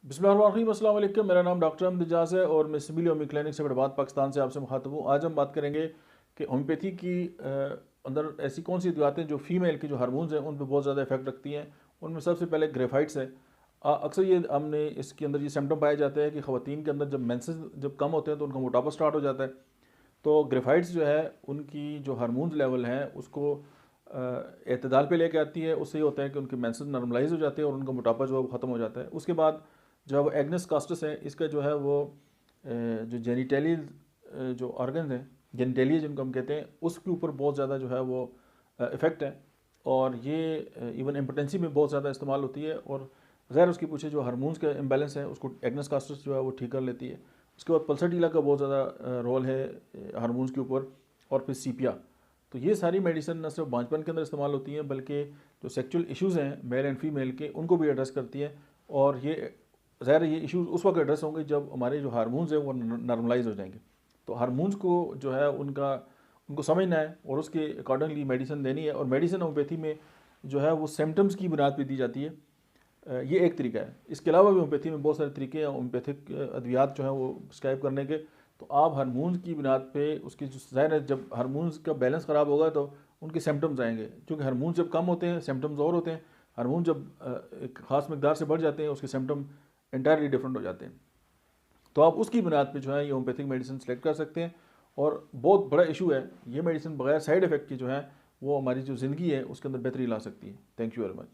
बिस्मिल्लाहिर्रहमानिर्रहीम, अस्सलाम वालेकुम। मेरा नाम डॉक्टर अहमद इजाज़ है और मैं सिविल होम्योपैथी क्लिनिक से फैसलाबाद पाकिस्तान से आपसे मुखातब हूँ। आज हम बात करेंगे कि होम्योपैथी की अंदर ऐसी कौन सी दवाएं जो फीमेल की जो हार्मोन्स हैं उन पर बहुत ज़्यादा इफेक्ट रखती हैं। उनमें सबसे पहले ग्रेफाइट्स है। अक्सर ये हमने इसके अंदर ये सिम्टम पाए जाते हैं कि ख़वातीन के अंदर जब मेंसेस जब कम होते हैं तो उनका मोटापा स्टार्ट हो जाता है। तो ग्रेफाइट्स जो है उनकी जो हार्मोन्स लेवल हैं उसको एतदाल पे लेके आती है। उससे ये होता है कि उनके मेंसेस नॉर्मलाइज हो जाते हैं और उनका मोटापा जो है वो ख़त्म हो जाता है। उसके बाद जो है वो एग्नस कास्टस है, इसका जो है वो जो जेनिटेलियल जो ऑर्गन हैं, जेनिटेलिया जिनको हम कहते हैं, उसके ऊपर बहुत ज़्यादा जो है वो इफ़ेक्ट है। और ये इवन इम्पोटेंसी में बहुत ज़्यादा इस्तेमाल होती है। और गैर उसके पीछे जो हार्मोन्स का इम्बेलेंस है उसको एग्नस कास्टस जो है वो ठीक कर लेती है। उसके बाद पल्सर का बहुत ज़्यादा रोल है हार्मोन्स के ऊपर। और फिर सीपिया। तो ये सारी मेडिसिन न सिर्फ बांझपन के अंदर इस्तेमाल होती हैं बल्कि जो सेक्सुअल इश्यूज़ हैं मेल एंड फीमेल के, उनको भी एड्रेस करती है। और ये ज़ाहिर ये इश्यूज़ उस वक्त एड्रेस होंगे जब हमारे जो हार्मोन्स हैं वो नॉर्मलाइज हो जाएंगे। तो हार्मोन्स को जो है उनको समझना है और उसके अकॉर्डिंगली मेडिसिन देनी है। और मेडिसिन होम्योपैथी में जो है वो सिम्टम्स की बुनियाद पर दी जाती है। ये एक तरीका है। इसके अलावा भी होम्योपैथी में बहुत सारे तरीके हैं होम्योपैथिक अद्वियात जो हैं वो प्रिस्क्राइब करने के। तो आप हार्मोन्स की बुनियाद पे उसकी जो ज़ाहिर है जब हार्मोन्स का बैलेंस ख़राब होगा तो उनके सिम्टम्स आएंगे, क्योंकि हार्मोन्स जब कम होते हैं सिम्टम्स और होते हैं। हार्मोन जब एक ख़ास मकदार से बढ़ जाते हैं उसके सिम्टम इंटायरली डिफरेंट हो जाते हैं। तो आप उसकी बुनियाद पे जो है ये होम्योपैथिक मेडिसिन सेलेक्ट कर सकते हैं। और बहुत बड़ा इशू है, ये मेडिसिन बगैर साइड इफ़ेक्ट की जो है वो हमारी जो ज़िंदगी है उसके अंदर बेहतरी ला सकती है। Thank you very much.